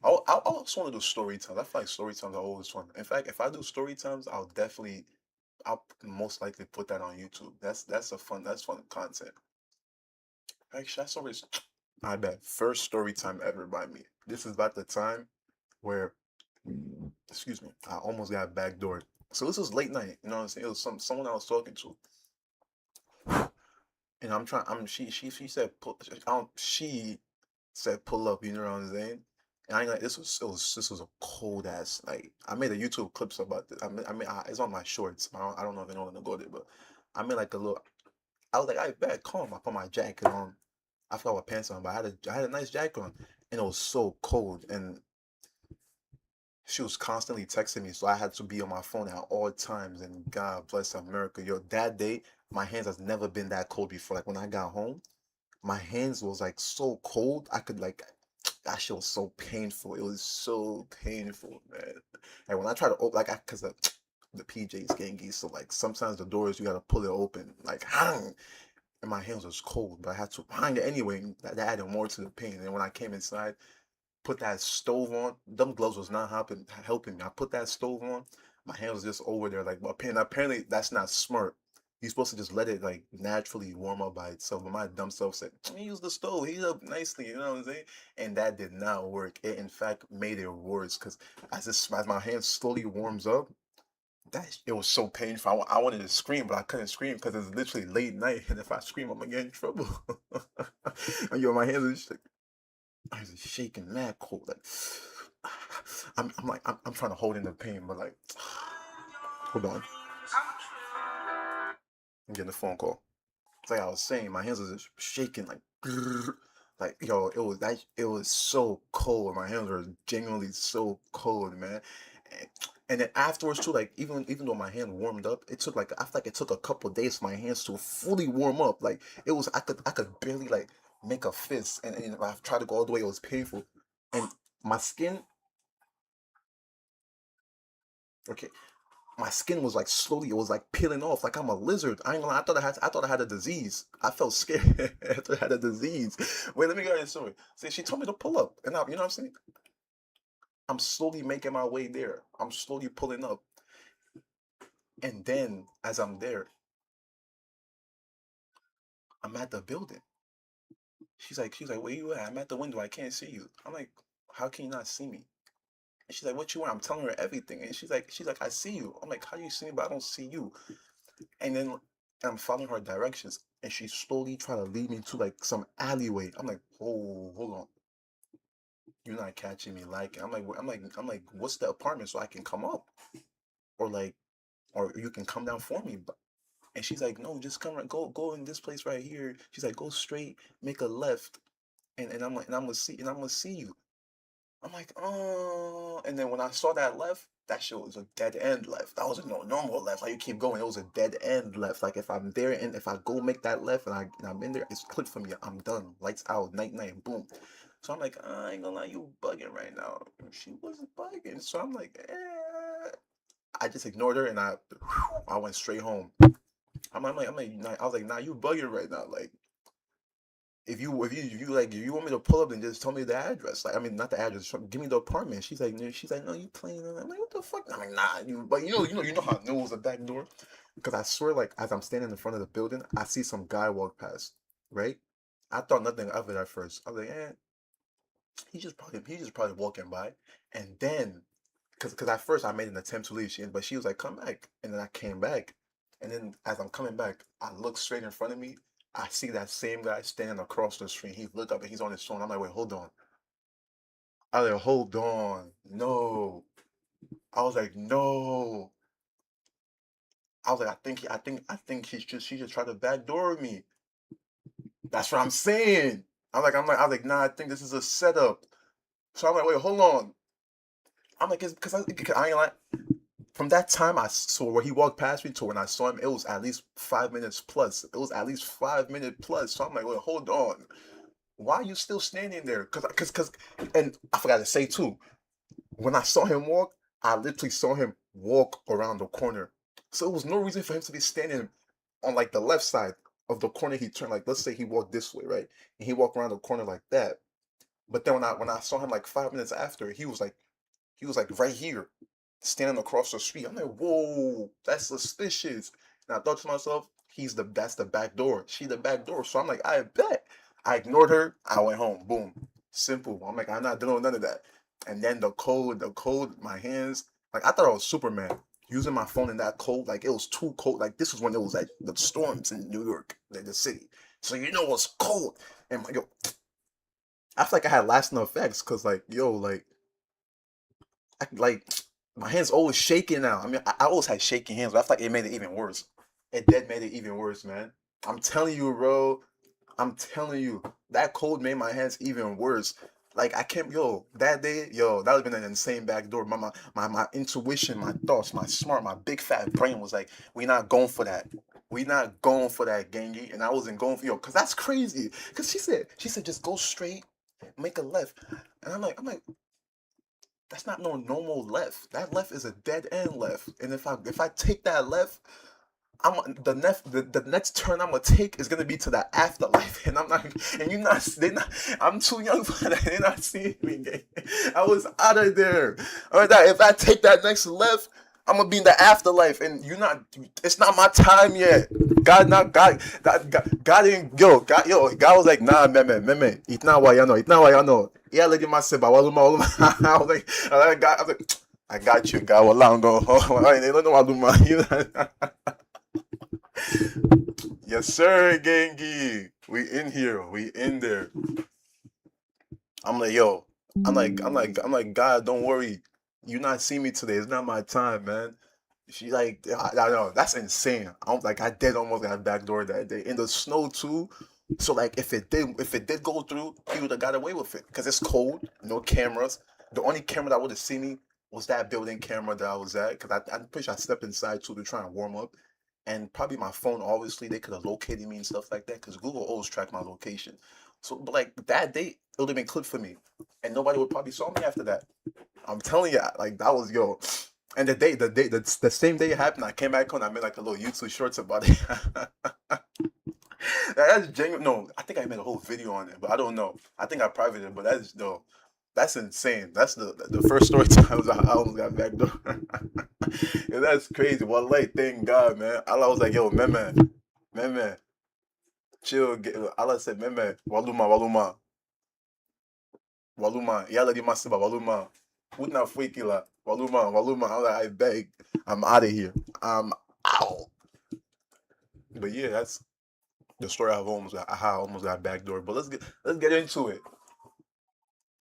I also want to do story times. I feel like story times are always fun. In fact, if I do story times, I'll most likely put that on YouTube. That's fun content. Actually, that's always, I bet, first story time ever by me. This is about the time where, excuse me, I almost got backdoored. So this was late night, you know what I'm saying? It was someone I was talking to, and I'm trying. She said she said pull up. You know what I'm saying? And I ain't like this was a cold ass. Like I made a YouTube clips about this. It's on my shorts. I don't know if anyone gonna go there, but I made like a little. I was like, I bet, calm. I put my jacket on. I forgot what pants on, but I had a nice jacket on, and it was so cold, and she was constantly texting me, so I had to be on my phone at all times. And God bless America, yo, that day my hands has never been that cold before. Like when I got home, my hands was like so cold. I could like that shit was so painful. It was so painful, man. And when I try to open, like, cause the PJ's gangy, so like sometimes the doors you gotta pull it open, like, hang, and my hands was cold, but I had to hang it anyway. That added more to the pain. And when I came inside, put that stove on. Them gloves was not helping me. I put that stove on. My hand was just over there, like, well, apparently that's not smart. You're supposed to just let it like naturally warm up by itself. But my dumb self said, "Let me use the stove, heat up nicely," you know what I'm saying? And that did not work. It in fact made it worse because as my hand slowly warms up, it was so painful. I wanted to scream, but I couldn't scream because it's literally late night, and if I scream, I'm gonna get in trouble. And yo, my hands are just I was shaking mad cold. Like I'm trying to hold in the pain, but like hold on. I'm getting a phone call. It's like I was saying, my hands was just shaking like like yo, it was so cold. My hands were genuinely so cold, man. And, and then afterwards too, like even though my hand warmed up, it took like I feel like it took a couple of days for my hands to fully warm up. Like it was I could barely like make a fist, and I tried to go all the way. It was painful, and my skin. Okay, my skin was like slowly, it was like peeling off, like I'm a lizard. I ain't gonna lie, I thought I had a disease. I felt scared. I thought I had a disease. Wait, let me get into the story. See, she told me to pull up, and you know what I'm saying? I'm slowly making my way there. I'm slowly pulling up, and then as I'm there, I'm at the building. She's like, where you at? I'm at the window. I can't see you. I'm like, how can you not see me? And she's like, what you want? I'm telling her everything, and she's like, I see you. I'm like, how do you see me, but I don't see you? And then I'm following her directions, and she's slowly trying to lead me to like some alleyway. I'm like, oh, hold on, you're not catching me. Like, I'm like, what's the apartment so I can come up, or like, or you can come down for me. But and she's like, no, just come right, go in this place right here. She's like, go straight, make a left, and I'm like, and I'm gonna see you. I'm like, oh. And then when I saw that left, that shit was a dead end left. That wasn't no normal left. Like you keep going, it was a dead end left. Like if I'm there and if I go make that left and I'm in there, it's clicked for me. I'm done. Lights out, night night, boom. So I'm like, I ain't gonna lie, you bugging right now. She wasn't bugging. So I'm like, I just ignored her and I went straight home. Nah, I was like, nah, you bugging right now. Like if you want me to pull up and just tell me the address, like I mean not the address, give me the apartment. She's like, no, you playing? I'm like, what the fuck? I'm like, nah, but you know how I knew it was a back door, because I swear, like as I'm standing in front of the building, I see some guy walk past, right? I thought nothing of it at first. I was like, he's just probably walking by, and then because at first I made an attempt to leave, but she was like, come back, and then I came back, and then as I'm coming back, I look straight in front of me. I see that same guy standing across the street. He look up and he's on his phone. I'm like, wait, hold on. I was like, hold on, no. I was like, no. I was like, I think she just tried to backdoor me. That's what I'm saying. I was like, nah, I think this is a setup. So I'm like, wait, hold on. I'm like, it's because I ain't like from that time I saw where he walked past me to when I saw him, it was at least 5 minutes plus. It was at least 5 minute plus. So I'm like, wait, hold on. Why are you still standing there? And I forgot to say too, when I saw him walk, I literally saw him walk around the corner. So it was no reason for him to be standing on like the left side of the corner he turned. Like, let's say he walked this way, right? And he walked around the corner like that. But then when I saw him like 5 minutes after, he was like right here, standing across the street. I'm like, whoa, that's suspicious. And I thought to myself, that's the back door. She the back door. So I'm like, I bet. I ignored her. I went home. Boom. Simple. I'm like, I'm not doing none of that. And then the cold, my hands, like I thought I was Superman. Using my phone in that cold, like it was too cold. Like this was when it was like the storms in New York, like the city. So you know it was cold. And yo, I feel like I had lasting effects because like, yo, like my hands always shaking now. I mean, I always had shaking hands, but I feel like it made it even worse. It did made it even worse, man. I'm telling you, bro. I'm telling you, that cold made my hands even worse. Like I can't, yo, that day, yo, that would have been an insane backdoor. My intuition, my thoughts, my big fat brain was like, we not going for that. We not going for that, gangy. And I wasn't going for cause that's crazy. Cause she said, just go straight, make a left. And I'm like, that's not no normal left. That left is a dead end left. And if I take that left, the next turn I'm gonna take is gonna be to the afterlife, and I'm not, and you not, they not, I'm too young for that. They're not seeing me. Gang. I was out of there. All right, if I take that next left, I'm gonna be in the afterlife, and you're not. It's not my time yet. God, not God. God didn't. God was like, nah, man. It's not why y'all know. Yeah, look at my seba. I was like, I got you, God. Well, I'm going. They don't know what I'm Yes, sir, Gengi. We in here. We in there. I'm like, yo. I'm like, God, don't worry. You not see me today. It's not my time, man. She like, I know that's insane. I did almost got backdoor that day in the snow too. So like, if it did go through, he would have got away with it because it's cold, no cameras. The only camera that would have seen me was that building camera that I was at because I'm pretty sure I stepped inside too to try and warm up, and probably my phone. Obviously, they could have located me and stuff like that because Google always track my location. So, but like that day, it would have been clipped for me, and nobody would probably saw me after that. I'm telling you, like that was yo. And the same day it happened, I came back home. I made like a little YouTube shorts about it. That's genuine. No, I think I made a whole video on it, but I don't know. I think I privated it, but that's no, that's insane. That's the first story time I almost got backdoor. Yeah, that's crazy. Well, like, thank God, man. Allah was like, yo, man, chill. Allah said, man, waluma, yalla di masiba, waluma. Wouldn't killer, waluma. I was like, I beg, I'm out of here. I'm out. But yeah, that's the story of how I almost got backdoor. But let's get into it.